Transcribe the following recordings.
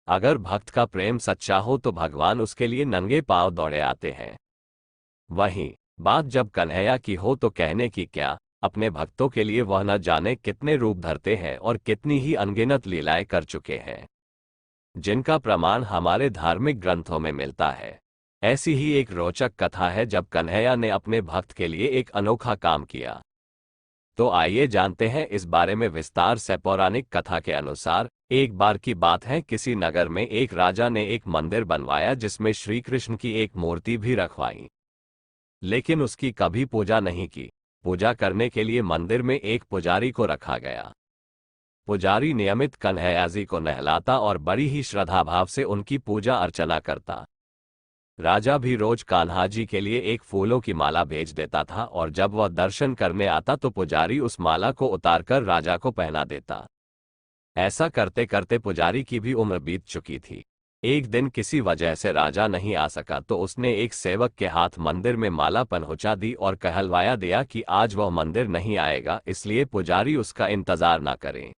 अगर भक्त का प्रेम सच्चा हो तो भगवान उसके लिए नंगे पांव दौड़े आते हैं। वहीं बात जब कन्हैया की हो तो कहने की क्या, अपने भक्तों के लिए वह न जाने कितने रूप धरते हैं और कितनी ही अनगिनत लीलाएं कर चुके हैं, जिनका प्रमाण हमारे धार्मिक ग्रंथों में मिलता है। ऐसी ही एक रोचक कथा है जब कन्हैया ने अपने भक्त के लिए एक अनोखा काम किया। तो आइए जानते हैं इस बारे में विस्तार से। पौराणिक कथा के अनुसार एक बार की बात है, किसी नगर में एक राजा ने एक मंदिर बनवाया जिसमें श्री कृष्ण की एक मूर्ति भी रखवाई, लेकिन उसकी कभी पूजा नहीं की। पूजा करने के लिए मंदिर में एक पुजारी को रखा गया। पुजारी नियमित कन्हैया जी को नहलाता और बड़ी ही श्रद्धा भाव से उनकी पूजा अर्चना करता। राजा भी रोज कान्हा जी के लिए एक फूलों की माला भेज देता था और जब वह दर्शन करने आता तो पुजारी उस माला को उतारकर राजा को पहना देता। ऐसा करते करते पुजारी की भी उम्र बीत चुकी थी। एक दिन किसी वजह से राजा नहीं आ सका तो उसने एक सेवक के हाथ मंदिर में माला पहुंचा दी और कहलवाया दिया कि आज वह मंदिर नहीं आएगा, इसलिए पुजारी उसका इंतजार ना करें।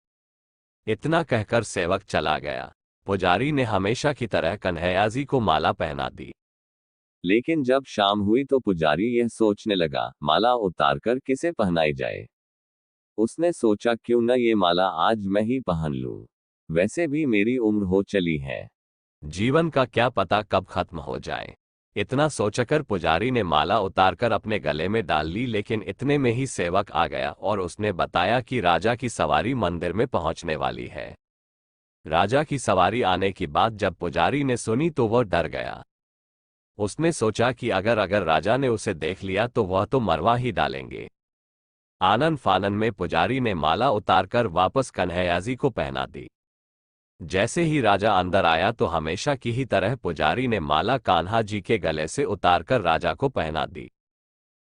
इतना कहकर सेवक चला गया। पुजारी ने हमेशा की तरह कन्हैया जी को माला पहना दी। लेकिन जब शाम हुई तो पुजारी यह सोचने लगा, माला उतारकर किसे पहनाई जाए। उसने सोचा क्यों न ये माला आज मैं ही पहन लूं। वैसे भी मेरी उम्र हो चली है, जीवन का क्या पता कब खत्म हो जाए। इतना सोचकर पुजारी ने माला उतारकर अपने गले में डाल ली, लेकिन इतने में ही सेवक आ गया और उसने बताया कि राजा की सवारी मंदिर में पहुंचने वाली है। राजा की सवारी आने की बात जब पुजारी ने सुनी तो वह डर गया। उसने सोचा कि अगर अगर राजा ने उसे देख लिया तो वह तो मरवा ही डालेंगे। आनन फानन में पुजारी ने माला उतारकर वापस कन्हैया जी को पहना दी। जैसे ही राजा अंदर आया तो हमेशा की ही तरह पुजारी ने माला कान्हा जी के गले से उतारकर राजा को पहना दी।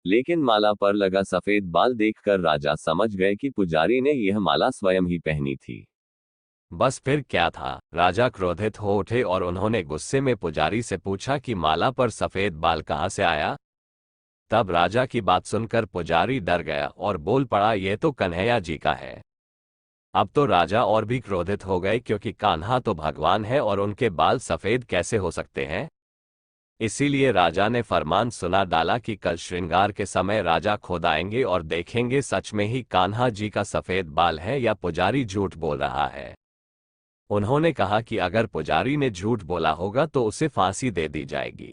लेकिन माला पर लगा सफेद बाल देखकर राजा समझ गए कि पुजारी ने यह माला स्वयं ही पहनी थी। बस फिर क्या था, राजा क्रोधित हो उठे और उन्होंने गुस्से में पुजारी से पूछा कि माला पर सफेद बाल कहाँ से आया। तब राजा की बात सुनकर पुजारी डर गया और बोल पड़ा, यह तो कन्हैया जी का है। अब तो राजा और भी क्रोधित हो गए क्योंकि कान्हा तो भगवान है और उनके बाल सफेद कैसे हो सकते हैं। इसीलिए राजा ने फरमान सुना डाला कि कल श्रृंगार के समय राजा खुद आएंगे और देखेंगे सच में ही कान्हा जी का सफेद बाल है या पुजारी झूठ बोल रहा है। उन्होंने कहा कि अगर पुजारी ने झूठ बोला होगा तो उसे फांसी दे दी जाएगी।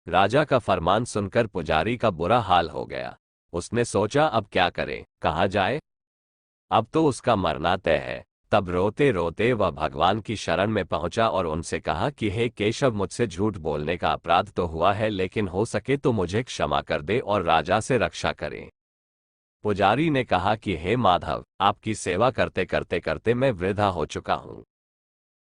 राजा का फरमान सुनकर पुजारी का बुरा हाल हो गया। उसने सोचा अब क्या करे, कहाँ जाए, अब तो उसका मरना तय है। तब रोते रोते वह भगवान की शरण में पहुंचा और उनसे कहा कि हे केशव, मुझसे झूठ बोलने का अपराध तो हुआ है, लेकिन हो सके तो मुझे क्षमा कर दे और राजा से रक्षा करें। पुजारी ने कहा कि हे माधव, आपकी सेवा करते करते करते मैं वृद्धा हो चुका हूं।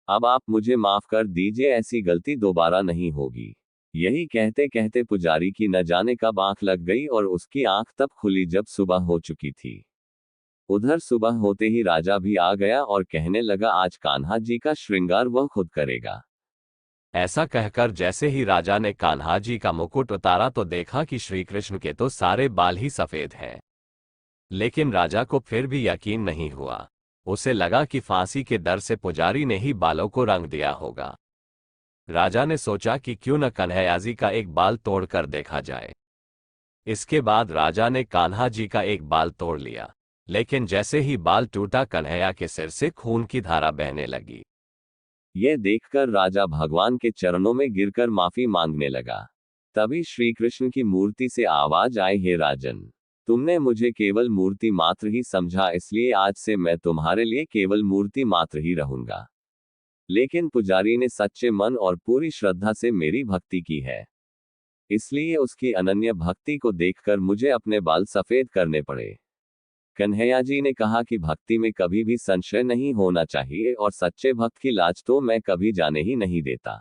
अब आप मुझे माफ कर दीजिए, ऐसी गलती दोबारा नहीं होगी। यही कहते कहते पुजारी की न जाने कब आंख लग गई और उसकी आंख तब खुली जब सुबह हो चुकी थी। उधर सुबह होते ही राजा भी आ गया और कहने लगा, आज कान्हा जी का श्रृंगार वह खुद करेगा। ऐसा कहकर जैसे ही राजा ने कान्हा जी का मुकुट उतारा तो देखा कि श्री कृष्ण के तो सारे बाल ही सफेद हैं। लेकिन राजा को फिर भी यकीन नहीं हुआ। उसे लगा कि फांसी के डर से पुजारी ने ही बालों को रंग दिया होगा। राजा ने सोचा कि क्यों न कन्हैया जी का एक बाल तोड़कर देखा जाए। इसके बाद राजा ने कान्हा जी का एक बाल तोड़ लिया, लेकिन जैसे ही बाल टूटा कन्हैया के सिर से खून की धारा बहने लगी। यह देखकर राजा भगवान के चरणों में गिरकर माफी मांगने लगा। तभी श्री कृष्ण की मूर्ति से आवाज आई, हे राजन, तुमने मुझे केवल मूर्ति मात्र ही समझा, इसलिए आज से मैं तुम्हारे लिए केवल मूर्ति मात्र ही रहूंगा। लेकिन पुजारी ने सच्चे मन और पूरी श्रद्धा से मेरी भक्ति की है, इसलिए उसकी अनन्य भक्ति को देखकर मुझे अपने बाल सफेद करने पड़े। कन्हैया जी ने कहा कि भक्ति में कभी भी संशय नहीं होना चाहिए और सच्चे भक्त की लाज तो मैं कभी जाने ही नहीं देता।